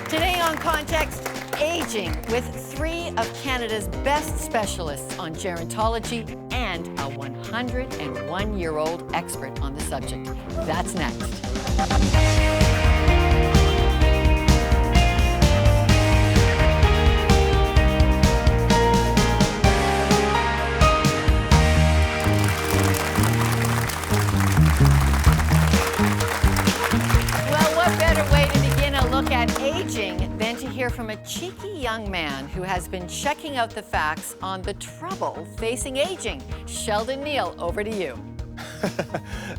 Today on Context, aging with three of Canada's best specialists on gerontology and a 101-year-old expert on the subject. That's next. Look at aging than to hear from a cheeky young man who has been checking out the facts on the trouble facing aging. Sheldon Neal, over to you.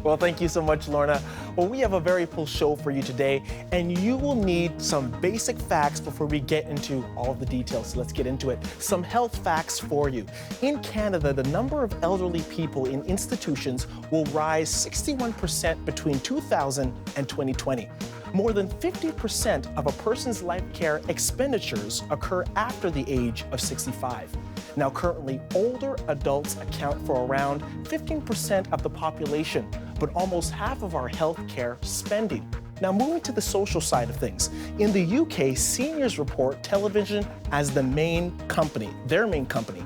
Well, thank you so much, Lorna. Well, we have a very full show for you today, and you will need some basic facts before we get into all of the details. So let's get into it. Some health facts for you. In Canada, the number of elderly people in institutions will rise 61% between 2000 and 2020. More than 50% of a person's life care expenditures occur after the age of 65. Now, currently, older adults account for around 15% of the population, but almost half of our health care spending. Now, moving to the social side of things, in the UK, seniors report television as the main company, their main company.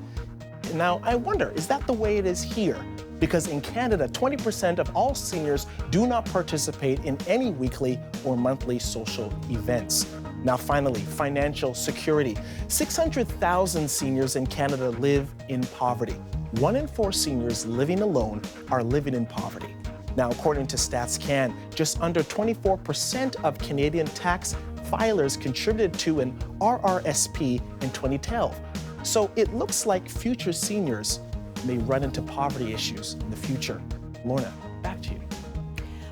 Now, I wonder, is that the way it is here? Because in Canada, 20% of all seniors do not participate in any weekly or monthly social events. Now, finally, financial security. 600,000 seniors in Canada live in poverty. 1 in 4 seniors living alone are living in poverty. Now, according to StatsCan, just under 24% of Canadian tax filers contributed to an RRSP in 2012. So it looks like future seniors may run into poverty issues in the future. Lorna, back to you.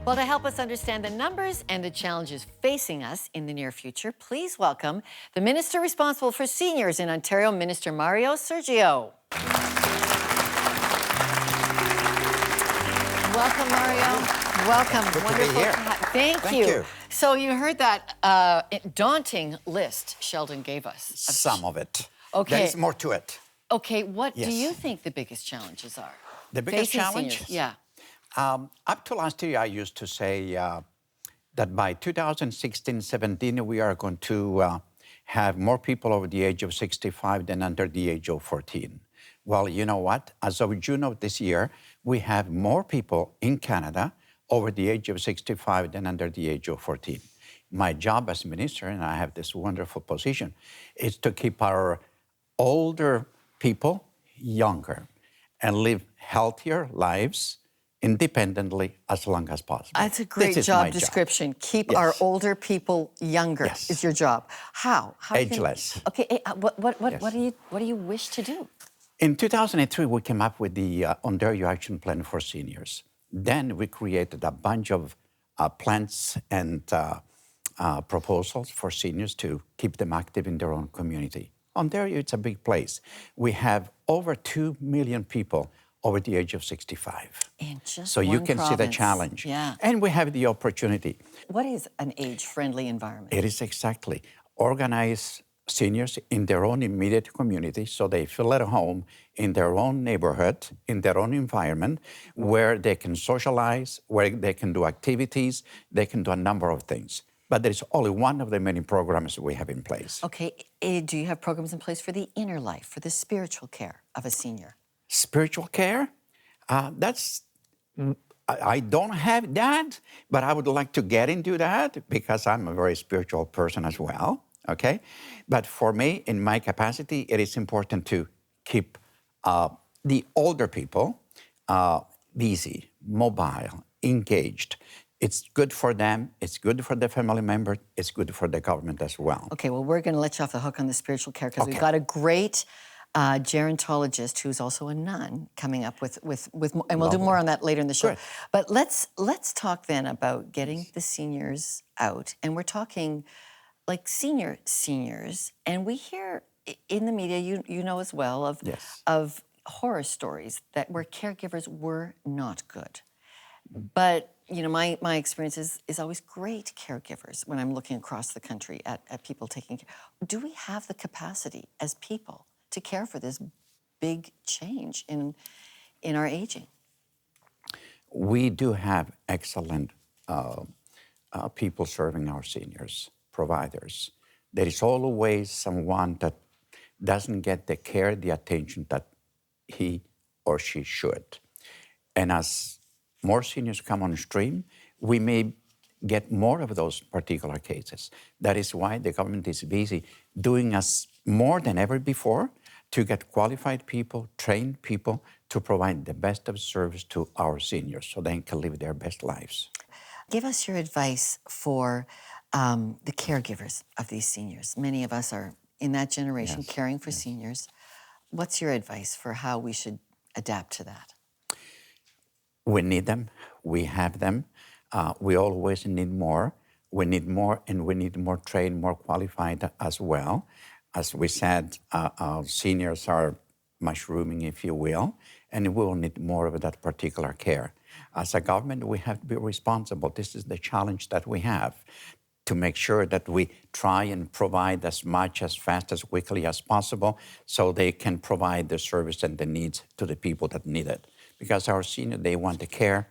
Well, to help us understand the numbers and the challenges facing us in the near future, please welcome the Minister responsible for seniors in Ontario, Minister Mario Sergio. Welcome, Mario. Welcome. Good Wonderful to be here. Thank you. So you heard that daunting list Sheldon gave us. Some of it. Okay. There is more to it. Okay, what do Yes. you think the biggest challenges are? The biggest facing challenge? seniors? Yeah. Up to last year, I used to say that by 2016-17, we are going to have more people over the age of 65 than under the age of 14. Well, you know what? As of June of this year, we have more people in Canada over the age of 65 than under the age of 14. My job as minister, and I have this wonderful position, is to keep our older people younger and live healthier lives independently as long as possible. That's a great job description. Keep our older people younger is your job. How? Ageless. Okay, what do you wish to do? In 2003, we came up with the Ontario Action Plan for Seniors. Then we created a bunch of plans and proposals for seniors to keep them active in their own community. Ontario, it's a big place. We have over 2 million people over the age of 65. In just so you one can see the province. challenge. Yeah. And we have the opportunity. What is an age-friendly environment? It is exactly organize seniors in their own immediate community so they feel at home in their own neighborhood, in their own environment, where they can socialize, where they can do activities, they can do a number of things. But there's only one of the many programs we have in place. Okay, do you have programs in place for the inner life, for the spiritual care of a senior? Spiritual care? I don't have that, but I would like to get into that because I'm a very spiritual person as well, okay? But for me, in my capacity, it is important to keep the older people busy, mobile, engaged. It's good for them, it's good for the family member, it's good for the government as well. Okay, well, we're going to let you off the hook on the spiritual care because we've got a great gerontologist who's also a nun coming up with and we'll do more on that later in the show. Good. But let's talk then about getting the seniors out. And we're talking like seniors, and we hear in the media, you know as well, of horror stories that where caregivers were not good. But you know, my experience is always great caregivers when I'm looking across the country at people taking care. Do we have the capacity as people to care for this big change in our aging? We do have excellent people serving our seniors, providers. there is always someone that doesn't get the care, the attention that he or she should. And as more seniors come on stream, we may get more of those particular cases. That is why the government is busy doing us more than ever before to get qualified people, trained people to provide the best of service to our seniors so they can live their best lives. Give us your advice for the caregivers of these seniors. Many of us are in that generation caring for seniors. What's your advice for how we should adapt to that? We need them. We have them. We always need more. We need more, and we need more trained, more qualified as well. As we said, our seniors are mushrooming, if you will, and we will need more of that particular care. As a government, we have to be responsible. This is the challenge that we have, to make sure that we try and provide as much, as fast, as quickly as possible so they can provide the service and the needs to the people that need it. Because our seniors, they want the care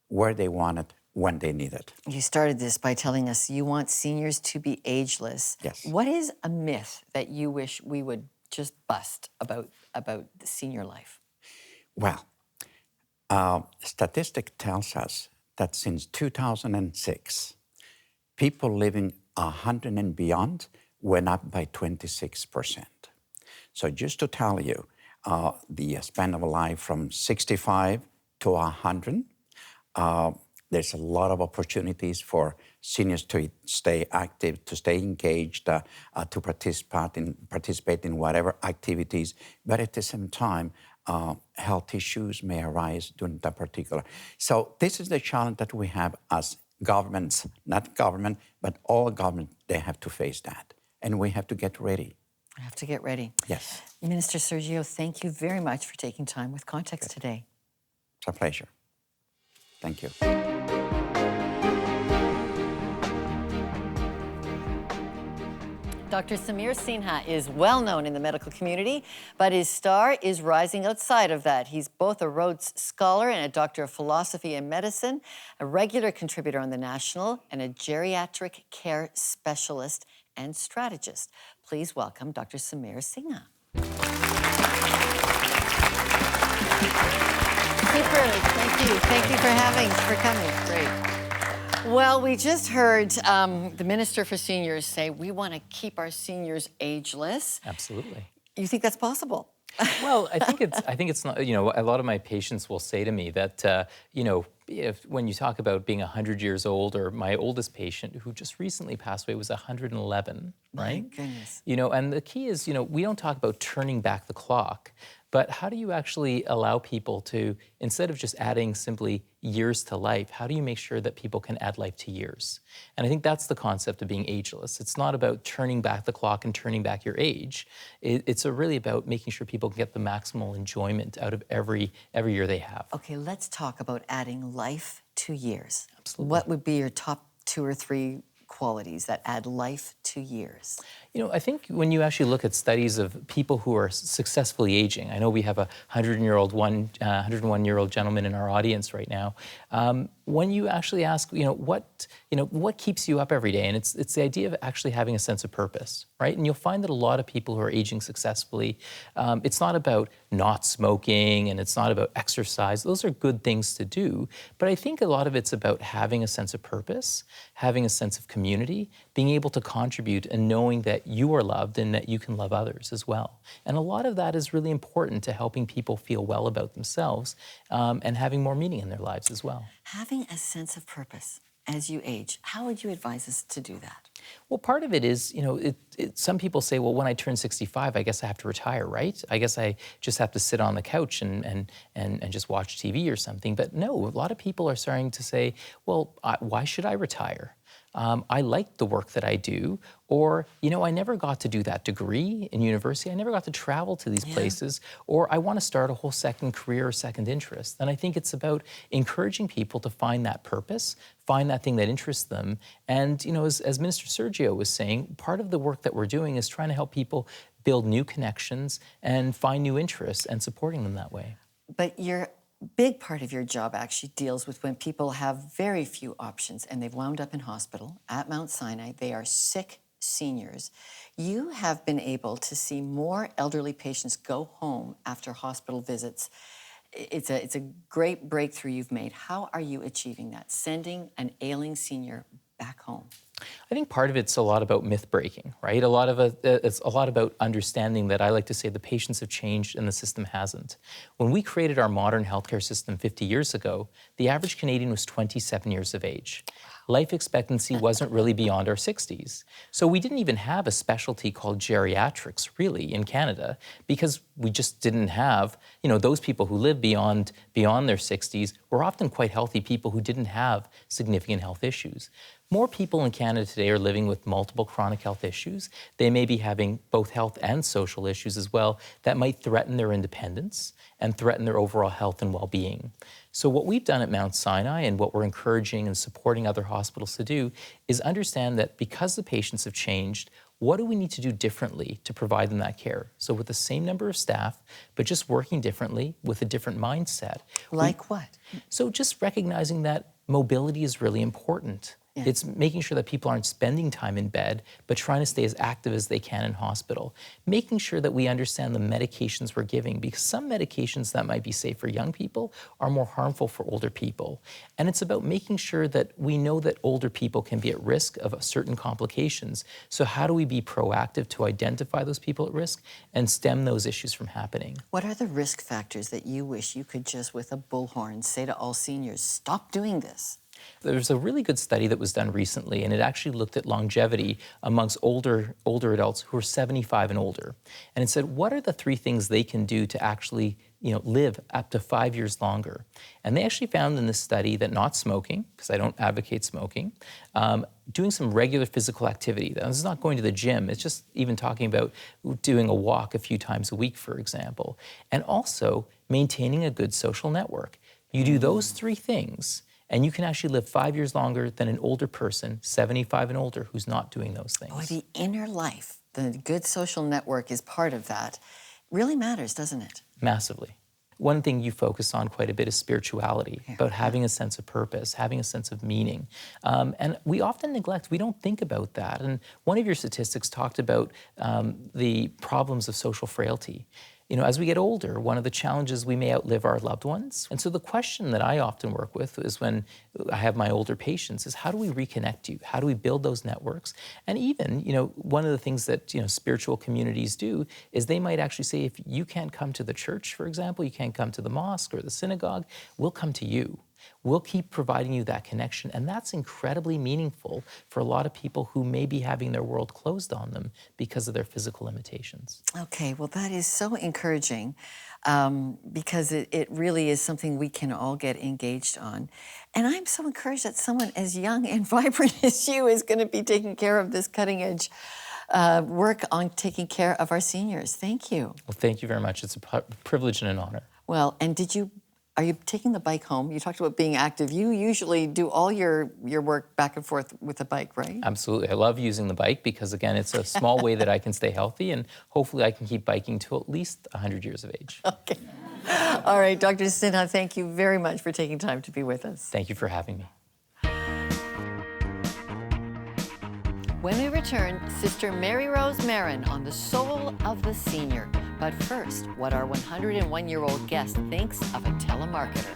where they want it, when they need it. You started this by telling us you want seniors to be ageless. Yes. What is a myth that you wish we would just bust about the senior life? Well, statistic tells us that since 2006, people living 100 and beyond went up by 26%. So just to tell you, the span of life from 65 to 100, there's a lot of opportunities for seniors to stay active, to stay engaged, to participate in whatever activities. But at the same time, health issues may arise during that particular. So this is the challenge that we have as governments, not government, but all government, they have to face that. And we have to get ready. I have to get ready. Yes. Minister Sergio, thank you very much for taking time with Context today. It's a pleasure. Thank you. Dr. Samir Sinha is well known in the medical community, but his star is rising outside of that. He's both a Rhodes Scholar and a Doctor of Philosophy and Medicine, a regular contributor on The National, and a geriatric care specialist and strategist. Please welcome Dr. Samir Sinha. Super, thank you. Thank you for coming. Great. Well, we just heard the Minister for Seniors say we want to keep our seniors ageless. Absolutely. You think that's possible? Well, I think it's not. You know, a lot of my patients will say to me that you know, when you talk about being 100 years old, or my oldest patient who just recently passed away was 111, right? My goodness. You know, and the key is, you know, we don't talk about turning back the clock, but how do you actually allow people to, instead of just adding simply years to life, how do you make sure that people can add life to years? And I think that's the concept of being ageless. It's not about turning back the clock and turning back your age. It's really about making sure people can get the maximal enjoyment out of every year they have. Okay, let's talk about adding life to years. Absolutely. What would be your top 2 or 3 qualities that add life to years? You know, I think when you actually look at studies of people who are successfully aging, I know we have a 101-year-old gentleman in our audience right now. When you actually ask, what keeps you up every day, and it's the idea of actually having a sense of purpose, right? And you'll find that a lot of people who are aging successfully, it's not about not smoking and it's not about exercise. Those are good things to do, but I think a lot of it's about having a sense of purpose, having a sense of community, being able to contribute, and knowing that you are loved and that you can love others as well. And a lot of that is really important to helping people feel well about themselves and having more meaning in their lives as well. Having a sense of purpose as you age, how would you advise us to do that? Well, part of it is, you know, some people say, well, when I turn 65, I guess I have to retire, right? I guess I just have to sit on the couch and just watch TV or something. But no, a lot of people are starting to say, well, why should I retire? I like the work that I do, or, you know, I never got to do that degree in university. I never got to travel to these places, or I want to start a whole second career or second interest. And I think it's about encouraging people to find that purpose, find that thing that interests them. And, you know, as Minister Sergio was saying, part of the work that we're doing is trying to help people build new connections and find new interests and supporting them that way. But your big part of your job actually deals with when people have very few options and they've wound up in hospital at Mount Sinai. They are sick seniors, you have been able to see more elderly patients go home after hospital visits. It's a great breakthrough you've made. How are you achieving that, sending an ailing senior back home? I think part of it's a lot about myth breaking, right? A lot of it's a lot about understanding that I like to say the patients have changed and the system hasn't. When we created our modern healthcare system 50 years ago, the average Canadian was 27 years of age. Life expectancy wasn't really beyond our 60s. So we didn't even have a specialty called geriatrics, really, in Canada, because we just didn't have, those people who live beyond their 60s were often quite healthy people who didn't have significant health issues. More people in Canada today are living with multiple chronic health issues. They may be having both health and social issues as well that might threaten their independence and threaten their overall health and well-being. So what we've done at Mount Sinai and what we're encouraging and supporting other hospitals to do is understand that because the patients have changed, what do we need to do differently to provide them that care? So with the same number of staff, but just working differently with a different mindset. Like what? So just recognizing that mobility is really important. Yeah. It's making sure that people aren't spending time in bed, but trying to stay as active as they can in hospital. Making sure that we understand the medications we're giving, because some medications that might be safe for young people are more harmful for older people. And it's about making sure that we know that older people can be at risk of certain complications. So how do we be proactive to identify those people at risk and stem those issues from happening? What are the risk factors that you wish you could just, with a bullhorn, say to all seniors, stop doing this? There's a really good study that was done recently, and it actually looked at longevity amongst older adults who are 75 and older. And it said, what are the 3 things they can do to actually live up to 5 years longer? And they actually found in this study that not smoking, because I don't advocate smoking, doing some regular physical activity. Now, this is not going to the gym. It's just even talking about doing a walk a few times a week, for example. And also maintaining a good social network. You do those 3 things, and you can actually live 5 years longer than an older person, 75 and older, who's not doing those things. Boy, the inner life, the good social network is part of that. Really matters, doesn't it? Massively. One thing you focus on quite a bit is spirituality, about having a sense of purpose, having a sense of meaning. And we often neglect, we don't think about that. And one of your statistics talked about the problems of social frailty. As we get older, one of the challenges, we may outlive our loved ones. And so the question that I often work with is when I have my older patients is how do we reconnect you? How do we build those networks? And even, one of the things that, spiritual communities do is they might actually say, if you can't come to the church, for example, you can't come to the mosque or the synagogue, we'll come to you. We'll keep providing you that connection. And that's incredibly meaningful for a lot of people who may be having their world closed on them because of their physical limitations. Okay, well, that is so encouraging because it really is something we can all get engaged on. And I'm so encouraged that someone as young and vibrant as you is going to be taking care of this cutting edge work on taking care of our seniors. Thank you. Well, thank you very much. It's a privilege and an honor. Well, and are you taking the bike home? You talked about being active. You usually do all your work back and forth with the bike, right? Absolutely. I love using the bike because, again, it's a small way that I can stay healthy, and hopefully I can keep biking till at least 100 years of age. Okay. All right, Dr. Sinha, thank you very much for taking time to be with us. Thank you for having me. When we return, Sister Mary Rose Marin on the soul of the senior. But first, what our 101-year-old guest thinks of a telemarketer.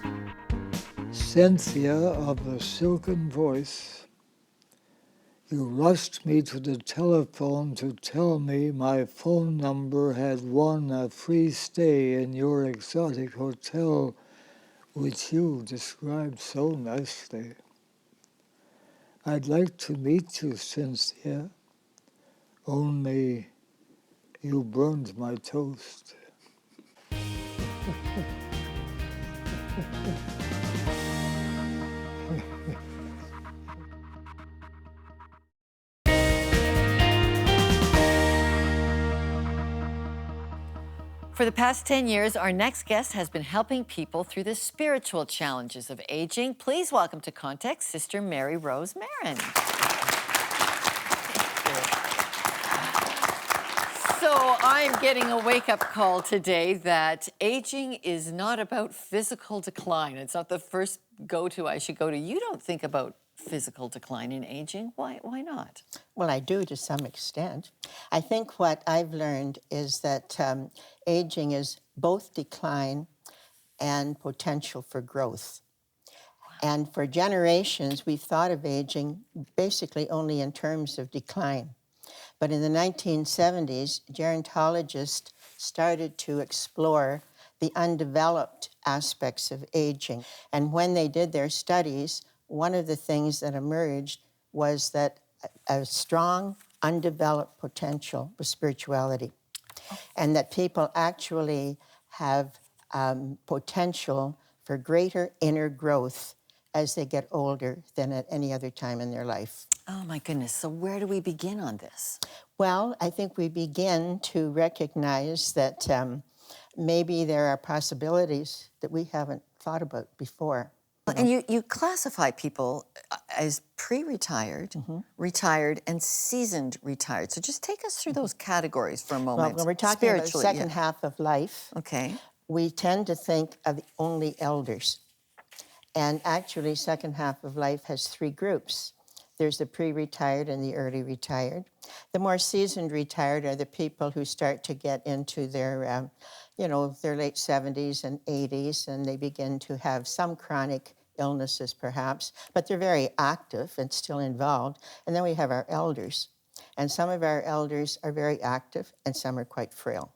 Cynthia of the silken voice, you rushed me to the telephone to tell me my phone number had won a free stay in your exotic hotel, which you described so nicely. I'd like to meet you, Cynthia, only you burned my toast. For the past 10 years, our next guest has been helping people through the spiritual challenges of aging. Please welcome to Context, Sister Mary Rose Marin. So I'm getting a wake-up call today that aging is not about physical decline. It's not the first go-to I should go to. You don't think about physical decline in aging. Why not? Well, I do to some extent. I think what I've learned is that aging is both decline and potential for growth. And for generations, we've thought of aging basically only in terms of decline. But in the 1970s, gerontologists started to explore the undeveloped aspects of aging. And when they did their studies, one of the things that emerged was that a strong, undeveloped potential was spirituality. And that people actually have potential for greater inner growth as they get older than at any other time in their life. Oh my goodness. So where do we begin on this? Well, I think we begin to recognize that maybe there are possibilities that we haven't thought about before. And you classify people as pre-retired, retired, and seasoned retired. So just take us through those categories for a moment. Well, when we're talking about the second half of life, okay, we tend to think of only elders. And actually, second half of life has three groups. There's the pre-retired and the early retired. The more seasoned retired are the people who start to get into their, their late 70s and 80s, and they begin to have some chronic illnesses perhaps, but they're very active and still involved. And then we have our elders. And some of our elders are very active and some are quite frail.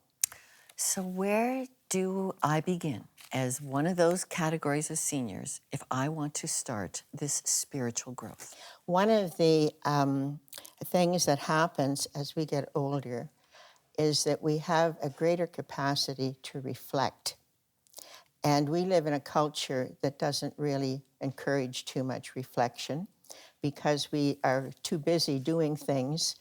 So where do I begin as one of those categories of seniors if I want to start this spiritual growth? One of the things that happens as we get older is that we have a greater capacity to reflect. And we live in a culture that doesn't really encourage too much reflection because we are too busy doing things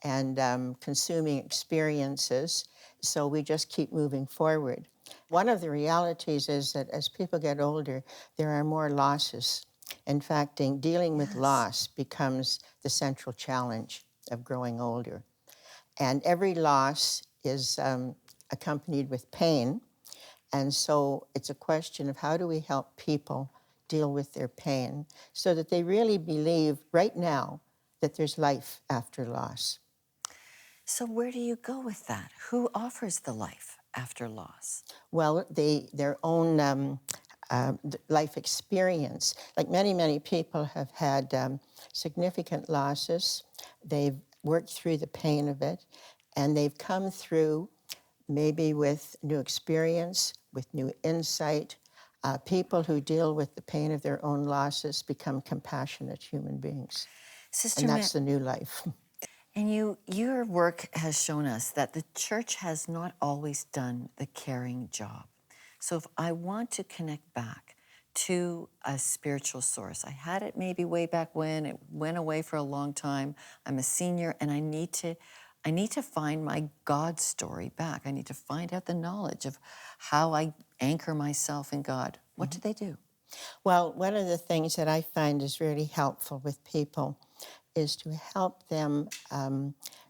and consuming experiences, so we just keep moving forward. One of the realities is that as people get older, there are more losses. In fact, dealing with loss becomes the central challenge of growing older. And every loss is accompanied with pain, and so it's a question of how do we help people deal with their pain so that they really believe right now that there's life after loss. So where do you go with that? Who offers the life after loss? Well, their own life experience. Like many people have had significant losses. They've worked through the pain of it, and they've come through maybe with new experience, with new insight. People who deal with the pain of their own losses become compassionate human beings. Sister And that's the new life. And your work has shown us that the church has not always done the caring job. So if I want to connect back to a spiritual source, I had it maybe way back when, it went away for a long time, I'm a senior, and I need to find my God story back. I need to find out the knowledge of how I anchor myself in God. What do they do? Well, one of the things that I find is really helpful with people is to help them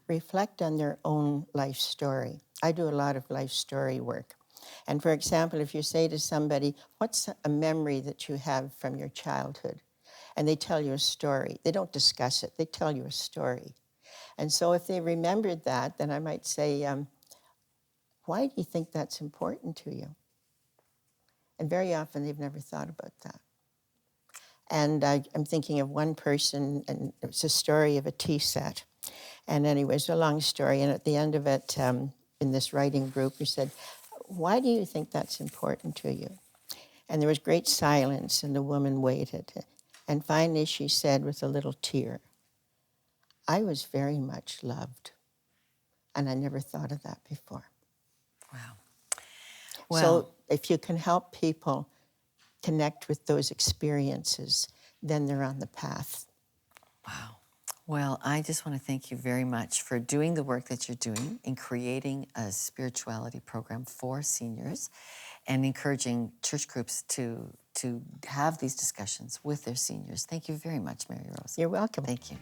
reflect on their own life story. I do a lot of life story work. And for example, if you say to somebody, what's a memory that you have from your childhood? And they tell you a story. They don't discuss it. They tell you a story. And so if they remembered that, then I might say, why do you think that's important to you? And very often they've never thought about that. And I'm thinking of one person, and it's a story of a tea set. And anyway, it's a long story. And at the end of it, in this writing group, we said, why do you think that's important to you? And there was great silence, and the woman waited. And finally she said with a little tear, I was very much loved. And I never thought of that before. Wow. Well, So if you can help people connect with those experiences, then they're on the path. wow. Well, I just want to thank you very much for doing the work that you're doing in creating a spirituality program for seniors and encouraging church groups to have these discussions with their seniors. Thank you very much, Mary Rose. You're welcome. Thank you.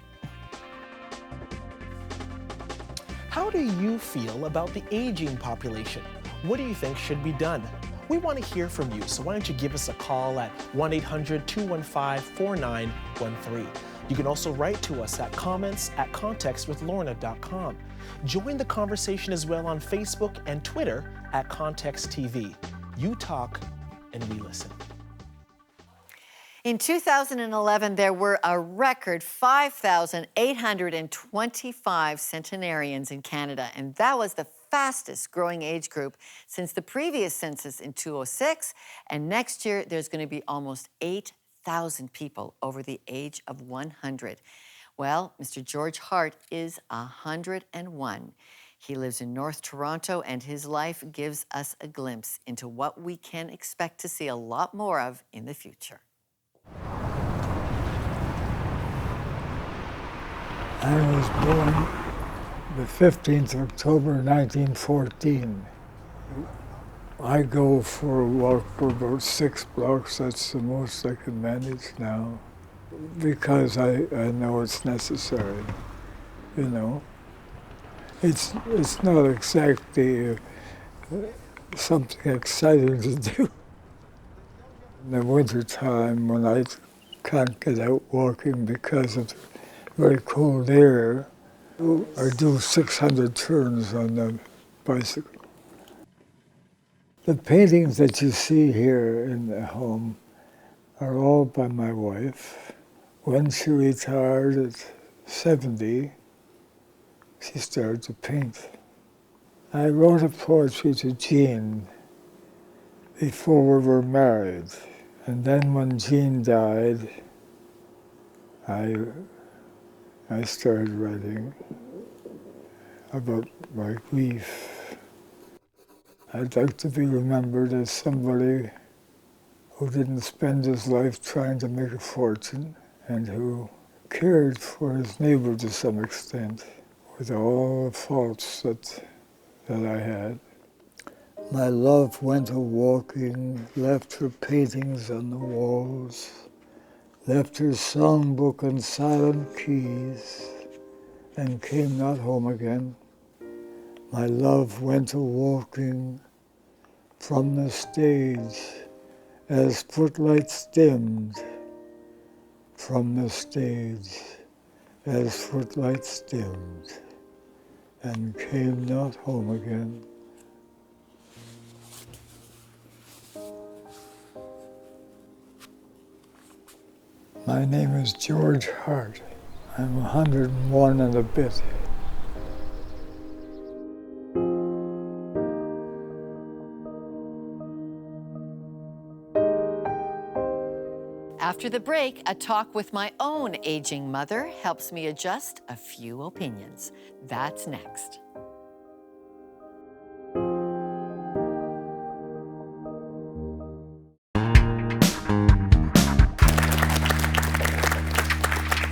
How do you feel about the aging population? What do you think should be done? We want to hear from you, so why don't you give us a call at 1-800-215-4913. You can also write to us at comments@contextwithlorna.com. Join the conversation as well on Facebook and Twitter at Context TV. You talk and we listen. In 2011, there were a record 5,825 centenarians in Canada, and that was the fastest growing age group since the previous census in 2006. And next year, there's going to be almost 8,000 people over the age of 100. Well, Mr. George Hart is 101. He lives in North Toronto, and his life gives us a glimpse into what we can expect to see a lot more of in the future. I was born the 15th of October 1914. I go for a walk for about 6 blocks. That's the most I can manage now, because I know it's necessary, you know. It's not exactly something exciting to do. In the wintertime, when I can't get out walking because of the very cold air, I do 600 turns on the bicycle. The paintings that you see here in the home are all by my wife. When she retired at 70, she started to paint. I wrote a poetry to Jean before we were married. And then when Jean died, I started writing about my grief. I'd like to be remembered as somebody who didn't spend his life trying to make a fortune and who cared for his neighbor to some extent, with all the faults that I had. My love went a-walking, left her paintings on the walls, left her songbook on silent keys, and came not home again. My love went a-walking from the stage as footlights dimmed, from the stage as footlights dimmed, and came not home again. My name is George Hart. I'm 101 and a bit. After the break, a talk with my own aging mother helps me adjust a few opinions. That's next.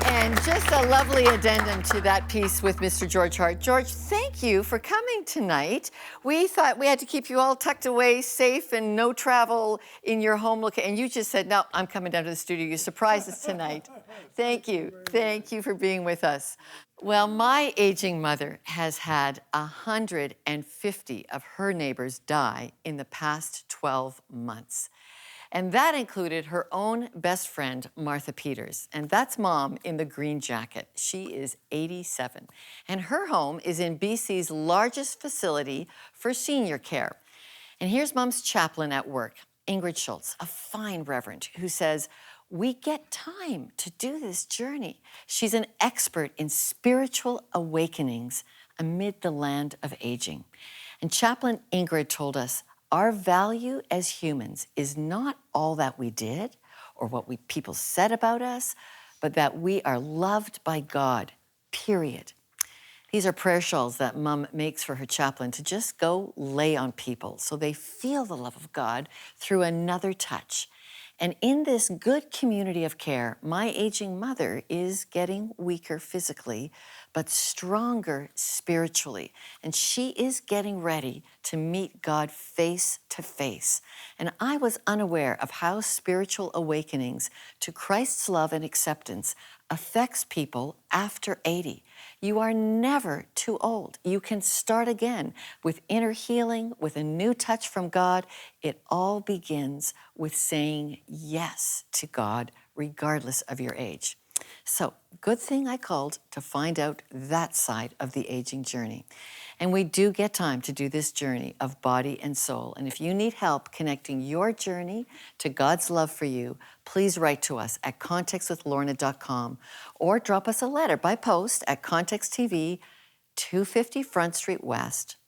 And just a lovely addendum to that piece with Mr. George Hart. George, thank you for coming tonight. We thought we had to keep you all tucked away, safe, and no travel in your home. And you just said, no, I'm coming down to the studio. You surprised us tonight. Thank you. Thank you for being with us. Well, my aging mother has had 150 of her neighbors die in the past 12 months. And that included her own best friend, Martha Peters. And that's Mom in the green jacket. She is 87. And her home is in BC's largest facility for senior care. And here's Mom's chaplain at work, Ingrid Schultz, a fine reverend who says, we get time to do this journey. She's an expert in spiritual awakenings amid the land of aging. And Chaplain Ingrid told us, our value as humans is not all that we did or what people said about us, but that we are loved by God, period. These are prayer shawls that Mom makes for her chaplain to just go lay on people so they feel the love of God through another touch. And in this good community of care, my aging mother is getting weaker physically, but stronger spiritually. And she is getting ready to meet God face to face. And I was unaware of how spiritual awakenings to Christ's love and acceptance affects people after 80. You are never too old. You can start again with inner healing, with a new touch from God. It all begins with saying yes to God, regardless of your age. So, good thing I called to find out that side of the aging journey. And we do get time to do this journey of body and soul. And if you need help connecting your journey to God's love for you, please write to us at contextwithlorna.com or drop us a letter by post at Context TV, 250 Front Street West,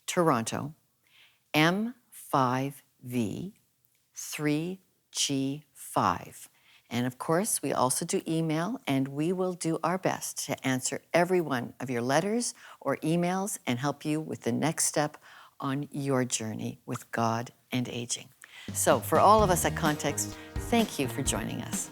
Toronto, M5V 3G5. And of course, we also do email, and we will do our best to answer every one of your letters or emails and help you with the next step on your journey with God and aging. So for all of us at Context, thank you for joining us.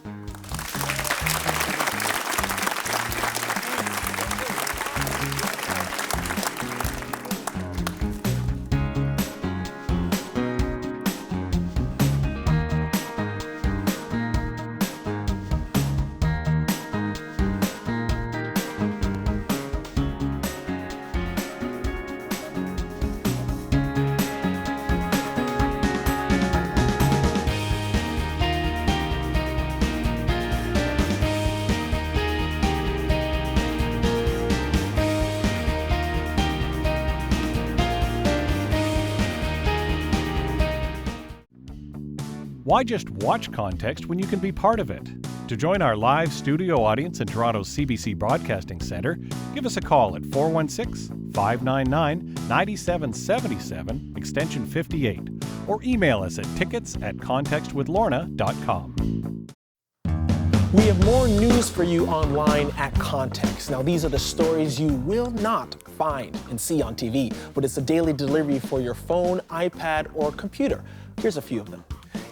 Why just watch Context when you can be part of it? To join our live studio audience in Toronto's CBC Broadcasting Centre, give us a call at 416-599-9777, extension 58, or email us at tickets@contextwithlorna.com. We have more news for you online at Context. Now, these are the stories you will not find and see on TV, but it's a daily delivery for your phone, iPad, or computer. Here's a few of them.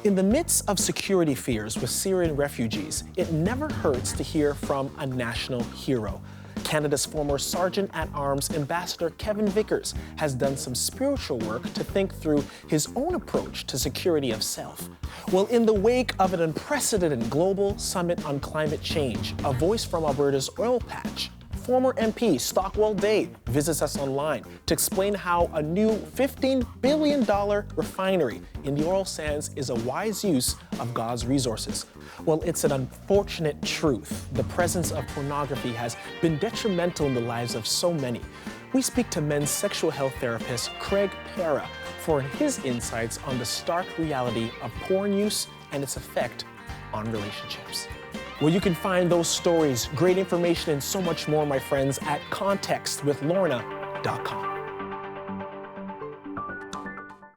In the midst of security fears with Syrian refugees, it never hurts to hear from a national hero. Canada's former Sergeant-at-Arms Ambassador Kevin Vickers has done some spiritual work to think through his own approach to security of self. Well, in the wake of an unprecedented global summit on climate change, a voice from Alberta's oil patch, former MP Stockwell Day visits us online to explain how a new $15 billion refinery in the oil sands is a wise use of God's resources. Well, it's an unfortunate truth. The presence of pornography has been detrimental in the lives of so many. We speak to men's sexual health therapist Craig Para for his insights on the stark reality of porn use and its effect on relationships. Well, you can find those stories, great information, and so much more, my friends, at contextwithlorna.com.